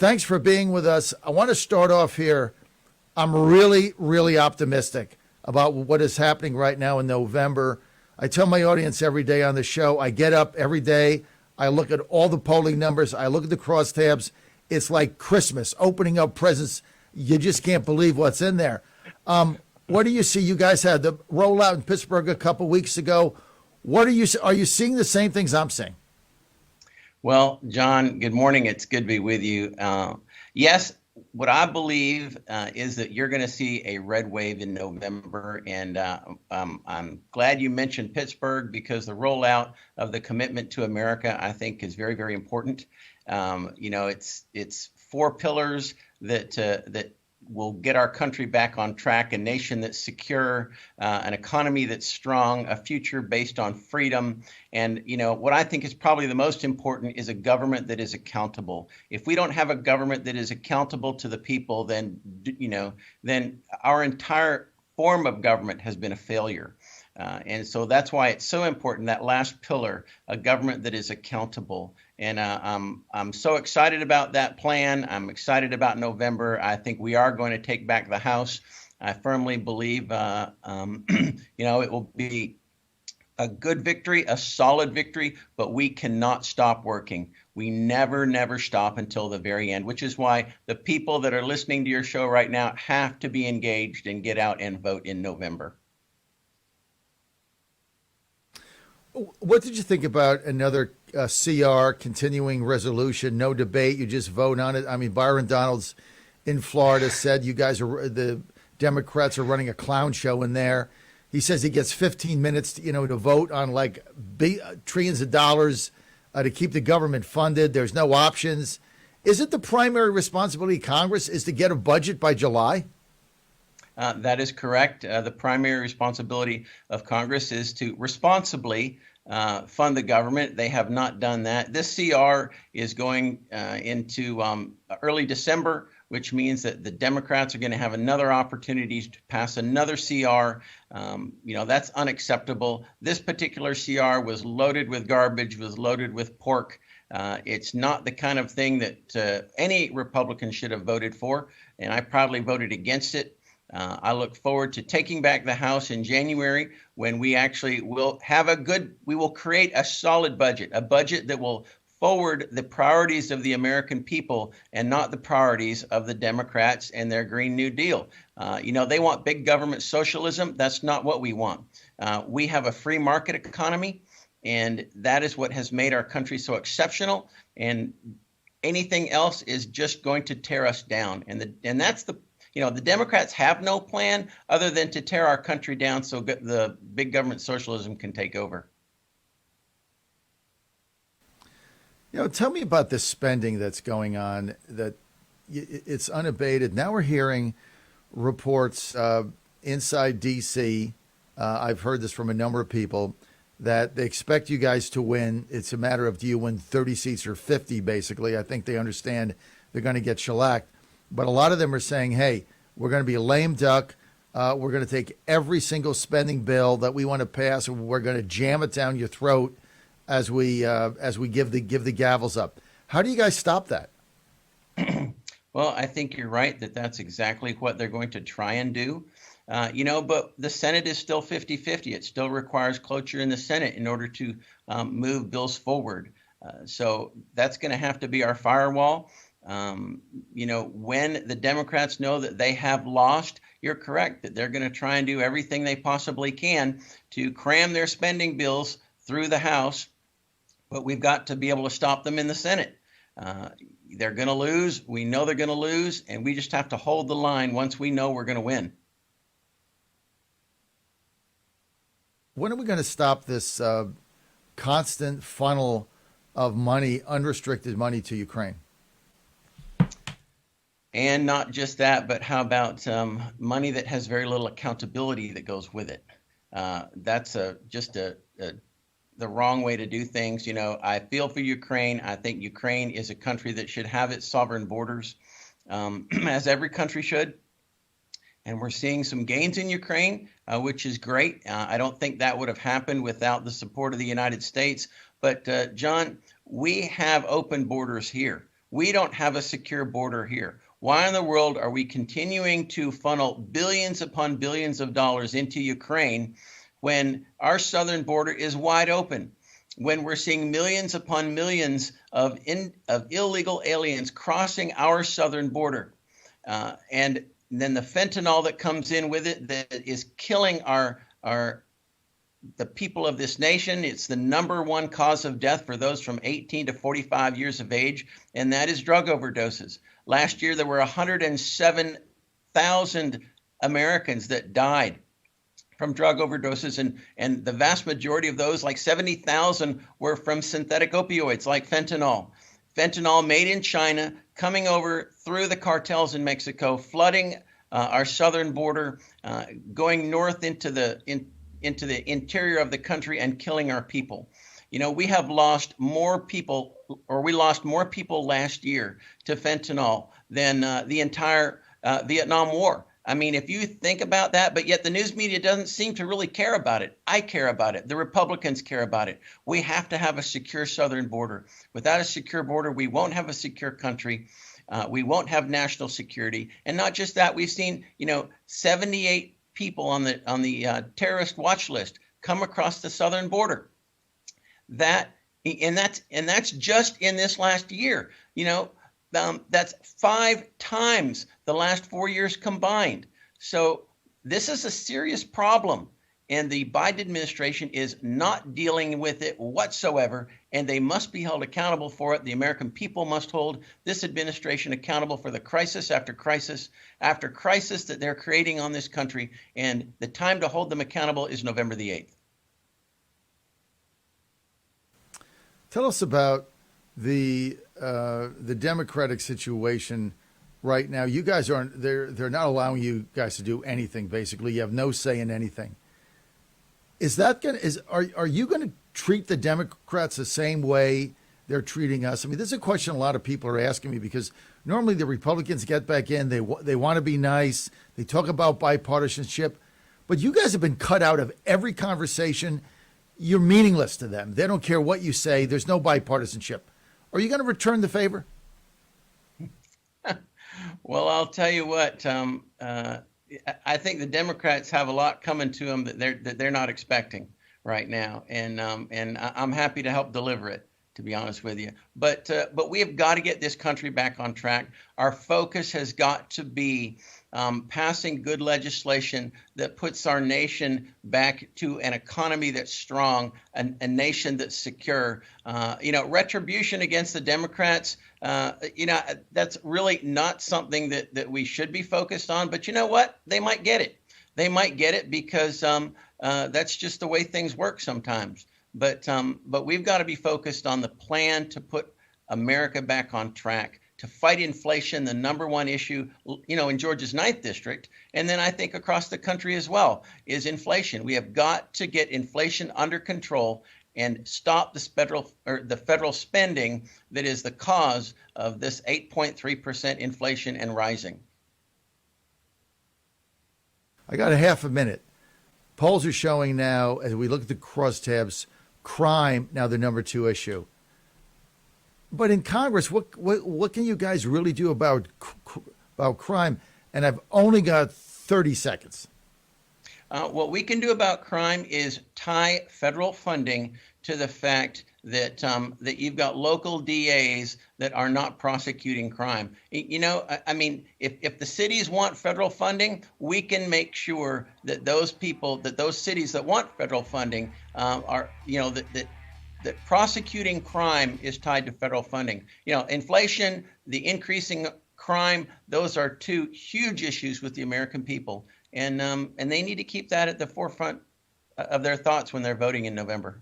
thanks for being with us. I want to start off here. I'm really, really optimistic about what is happening right now in November. I tell my audience every day on the show, I get up every day, I look at all the polling numbers, I look at the crosstabs. It's like Christmas, opening up presents. You just can't believe what's in there. What do you see? You guys had the rollout in Pittsburgh a couple weeks ago. Are you seeing the same things I'm seeing? Well, John, good morning. It's good to be with you. Yes, what I believe is that you're going to see a red wave in November. And I'm glad you mentioned Pittsburgh, because the rollout of the commitment to America, I think, is very, very important. It's four pillars that will get our country back on track: a nation that's secure, an economy that's strong, a future based on freedom. And, what I think is probably the most important is a government that is accountable. If we don't have a government that is accountable to the people, then our entire form of government has been a failure. And so that's why it's so important, that last pillar, a government that is accountable. And I'm so excited about that plan. I'm excited about November. I think we are going to take back the House. I firmly believe, it will be a good victory, a solid victory, but we cannot stop working. We never, never stop until the very end, which is why the people that are listening to your show right now have to be engaged and get out and vote in November. What did you think about another CR, continuing resolution, no debate, you just vote on it? I mean, Byron Donalds in Florida said the Democrats are running a clown show in there. He says he gets 15 minutes to vote on like trillions of dollars to keep the government funded. There's no options. Is it the primary responsibility of Congress is to get a budget by July? That is correct. The primary responsibility of Congress is to responsibly fund the government. They have not done that. This CR is going into early December, which means that the Democrats are going to have another opportunity to pass another CR. That's unacceptable. This particular CR was loaded with garbage, was loaded with pork. It's not the kind of thing that any Republican should have voted for, and I proudly voted against it. I look forward to taking back the House in January, when we actually will we will create a solid budget, a budget that will forward the priorities of the American people and not the priorities of the Democrats and their Green New Deal. They want big government socialism. That's not what we want. We have a free market economy, and that is what has made our country so exceptional. And anything else is just going to tear us down. And that's the Democrats have no plan other than to tear our country down so the big government socialism can take over. Tell me about this spending that's going on, that it's unabated. Now we're hearing reports inside D.C. I've heard this from a number of people, that they expect you guys to win. It's a matter of, do you win 30 seats or 50, basically. I think they understand they're going to get shellacked. But a lot of them are saying, hey, we're going to be a lame duck. We're going to take every single spending bill that we want to pass, and we're going to jam it down your throat as we give the gavels up. How do you guys stop that? Well, I think you're right that that's exactly what they're going to try and do. But the Senate is still 50-50. It still requires cloture in the Senate in order to move bills forward. So that's going to have to be our firewall. When the Democrats know that they have lost, you're correct that they're going to try and do everything they possibly can to cram their spending bills through the House, but we've got to be able to stop them in the Senate. They're going to lose. We know they're going to lose, and we just have to hold the line once we know we're going to win. When are we going to stop this constant funnel of money, unrestricted money to Ukraine? And not just that, but how about money that has very little accountability that goes with it? That's just the wrong way to do things. I feel for Ukraine. I think Ukraine is a country that should have its sovereign borders, as every country should. And we're seeing some gains in Ukraine, which is great. I don't think that would have happened without the support of the United States. But John, we have open borders here. We don't have a secure border here. Why in the world are we continuing to funnel billions upon billions of dollars into Ukraine when our southern border is wide open? When we're seeing millions upon millions of illegal aliens crossing our southern border, and then the fentanyl that comes in with it that is killing the people of this nation. It's the #1 cause of death for those from 18 to 45 years of age, and that is drug overdoses. Last year, there were 107,000 Americans that died from drug overdoses, and the vast majority of those, like 70,000, were from synthetic opioids like fentanyl. Fentanyl made in China, coming over through the cartels in Mexico, flooding our southern border, going north into the interior of the country and killing our people. You know, we lost more people last year to fentanyl than the entire Vietnam War. I mean, if you think about that, but yet the news media doesn't seem to really care about it. I care about it. The Republicans care about it. We have to have a secure southern border. Without a secure border, we won't have a secure country. We won't have national security. And not just that, we've seen, 78 people on the terrorist watch list come across the southern border. That's just in this last year. That's 5 times the last 4 years combined. So this is a serious problem, and the Biden administration is not dealing with it whatsoever, and they must be held accountable for it. The American people must hold this administration accountable for the crisis after crisis after crisis that they're creating on this country, and the time to hold them accountable is November the 8th. Tell us about the Democratic situation right now. You guys aren't, they're not allowing you guys to do anything, basically. You have no say in anything. Are you going to treat the Democrats the same way they're treating us? I mean, this is a question a lot of people are asking me, because normally the Republicans get back in, they want to be nice, they talk about bipartisanship, but you guys have been cut out of every conversation. You're meaningless to them. They don't care what you say. There's no bipartisanship. Are you going to return the favor? Well, I'll tell you what. I think the Democrats have a lot coming to them that they're not expecting right now, and I'm happy to help deliver it, to be honest with you. But we have got to get this country back on track. Our focus has got to be passing good legislation that puts our nation back to an economy that's strong, a nation that's secure. Retribution against the Democrats, that's really not something that we should be focused on. But you know what? They might get it. They might get it because that's just the way things work sometimes. But we've got to be focused on the plan to put America back on track, to fight inflation, the #1 issue, in Georgia's 9th district, and then I think across the country as well, is inflation. We have got to get inflation under control and stop the federal spending that is the cause of this 8.3% inflation and rising. I got a half a minute. Polls are showing now, as we look at the crosstabs, crime now the #2 issue. But in Congress, what can you guys really do about crime? And I've only got 30 seconds. What we can do about crime is tie federal funding to the fact that that you've got local DAs that are not prosecuting crime. If the cities want federal funding, we can make sure that those cities that want federal funding that prosecuting crime is tied to federal funding. Inflation, the increasing crime, those are 2 huge issues with the American people. And they need to keep that at the forefront of their thoughts when they're voting in November.